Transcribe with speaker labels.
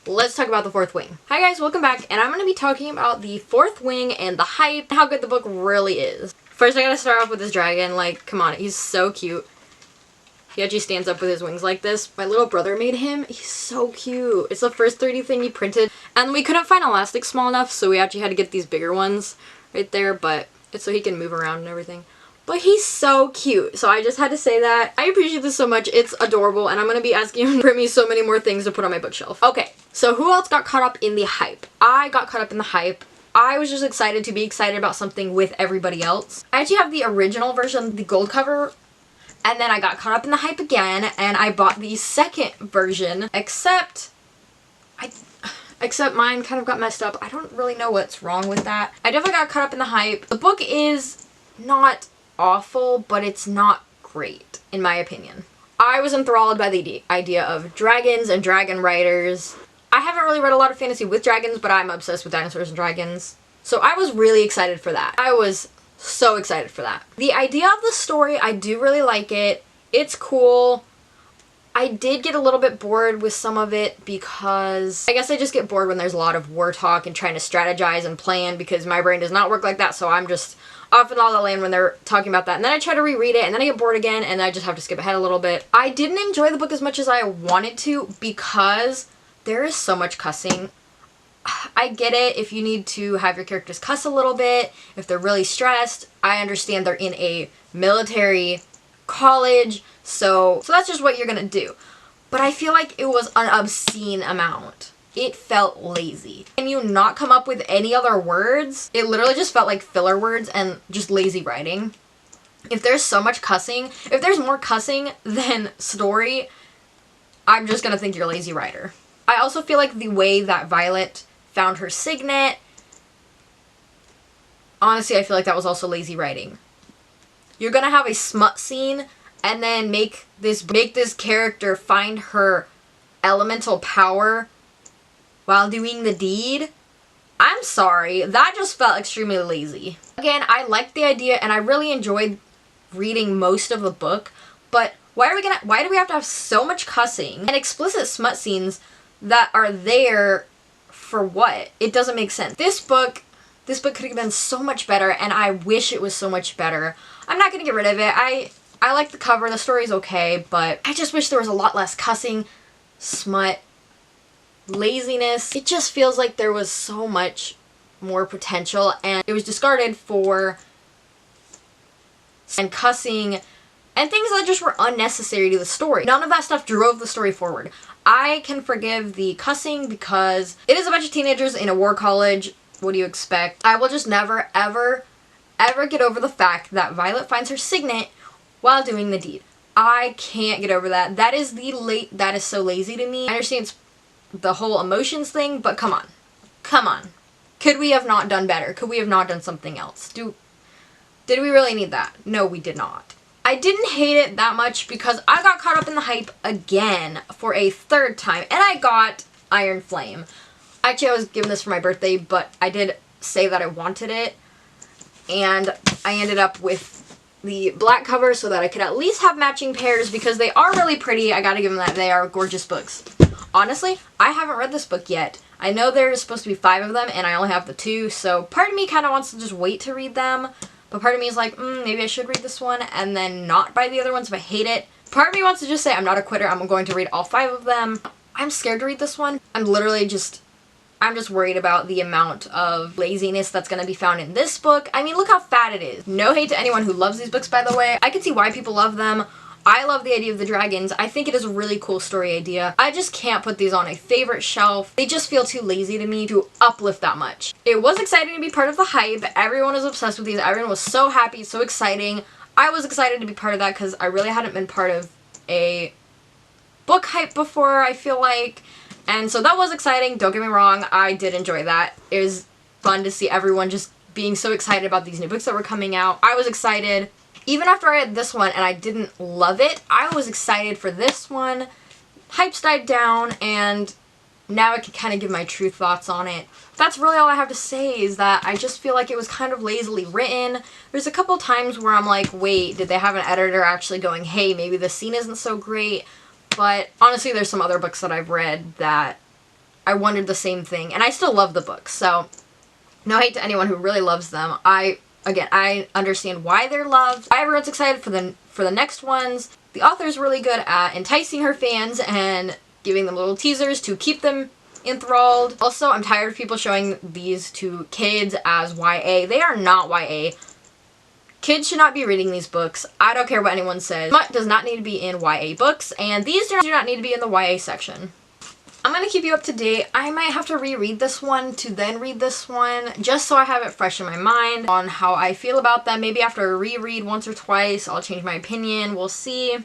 Speaker 1: let's talk about The Fourth Wing. Hi guys, welcome back, and I'm going to be talking about The Fourth Wing and the hype, how good the book really is. First, I gotta start off with this dragon. Like, come on, he's so cute. He actually stands up with his wings like this. My little brother made him. He's so cute. It's the first 3D thing he printed, and we couldn't find elastic small enough, so we actually had to get these bigger ones right there, but it's so he can move around and everything. But he's so cute, so I just had to say that. I appreciate this so much. It's adorable, and I'm gonna be asking him to print me so many more things to put on my bookshelf. Okay, so who else got caught up in the hype? I got caught up in the hype. I was just excited to be excited about something with everybody else. I actually have the original version, the gold cover, and then I got caught up in the hype again, and I bought the second version, except mine kind of got messed up. I don't really know what's wrong with that. I definitely got caught up in the hype. The book is not awful, but it's not great, in my opinion. I was enthralled by the idea of dragons and dragon riders. I haven't really read a lot of fantasy with dragons, but I'm obsessed with dinosaurs and dragons. So I was really excited for that. I was so excited for that. The idea of the story, I do really like it. It's cool. I did get a little bit bored with some of it because I guess I just get bored when there's a lot of war talk and trying to strategize and plan, because my brain does not work like that, so I'm just off in La La Land when they're talking about that. And then I try to reread it, and then I get bored again, and I just have to skip ahead a little bit. I didn't enjoy the book as much as I wanted to because there is so much cussing. I get it if you need to have your characters cuss a little bit, if they're really stressed. I understand they're in a military college, so that's just what you're gonna do. But I feel like it was an obscene amount. It felt lazy. Can you not come up with any other words? It literally just felt like filler words and just lazy writing. If there's so much cussing, if there's more cussing than story, I'm just gonna think you're a lazy writer. I also feel like the way that Violet found her signet, honestly, I feel like that was also lazy writing. You're gonna have a smut scene and then make this character find her elemental power while doing the deed? I'm sorry, that just felt extremely lazy. Again, I liked the idea and I really enjoyed reading most of the book, but why do we have to have so much cussing and explicit smut scenes that are there for what? It doesn't make sense. This book could have been so much better, and I wish it was so much better. I'm not gonna get rid of it. I like the cover, the story's okay, but I just wish there was a lot less cussing, smut, laziness. It just feels like there was so much more potential, and it was discarded for and cussing and things that just were unnecessary to the story. None of that stuff drove the story forward. I can forgive the cussing because it is a bunch of teenagers in a war college. What do you expect? I will just never, ever, ever get over the fact that Violet finds her signet while doing the deed. I can't get over that. That is so lazy to me. I understand it's the whole emotions thing, but come on. Come on. Could we have not done better? Could we have not done something else? Did we really need that? No, we did not. I didn't hate it that much because I got caught up in the hype again for a third time, and I got Iron Flame. Actually, I was given this for my birthday, but I did say that I wanted it, and I ended up with the black cover so that I could at least have matching pairs because they are really pretty. I gotta give them that. They are gorgeous books. Honestly, I haven't read this book yet. I know there's supposed to be 5 of them, and I only have the 2, so part of me kind of wants to just wait to read them. But part of me is like, maybe I should read this one and then not buy the other ones if I hate it. Part of me wants to just say, I'm not a quitter, I'm going to read all 5 of them. I'm scared to read this one. I'm just worried about the amount of laziness that's going to be found in this book. I mean, look how fat it is. No hate to anyone who loves these books, by the way. I can see why people love them. I love the idea of the dragons. I think it is a really cool story idea. I just can't put these on a favorite shelf. They just feel too lazy to me to uplift that much. It was exciting to be part of the hype. Everyone was obsessed with these. Everyone was so happy, so exciting. I was excited to be part of that because I really hadn't been part of a book hype before, I feel like. And so that was exciting. Don't get me wrong. I did enjoy that. It was fun to see everyone just being so excited about these new books that were coming out. I was excited. Even after I read this one and I didn't love it, I was excited for this one. Hype's died down, and now I can kind of give my true thoughts on it. That's really all I have to say, is that I just feel like it was kind of lazily written. There's a couple times where I'm like, wait, did they have an editor actually going, hey, maybe the scene isn't so great? But honestly, there's some other books that I've read that I wondered the same thing, and I still love the books, so no hate to anyone who really loves them. I understand why they're loved, why everyone's excited for the next ones. The author's really good at enticing her fans and giving them little teasers to keep them enthralled. Also, I'm tired of people showing these to kids as YA. They are not YA. Kids should not be reading these books. I don't care what anyone says. Smut does not need to be in YA books, and these do not need to be in the YA section. I'm going to keep you up to date. I might have to reread this one to then read this one, just so I have it fresh in my mind on how I feel about them. Maybe after a reread once or twice, I'll change my opinion. We'll see.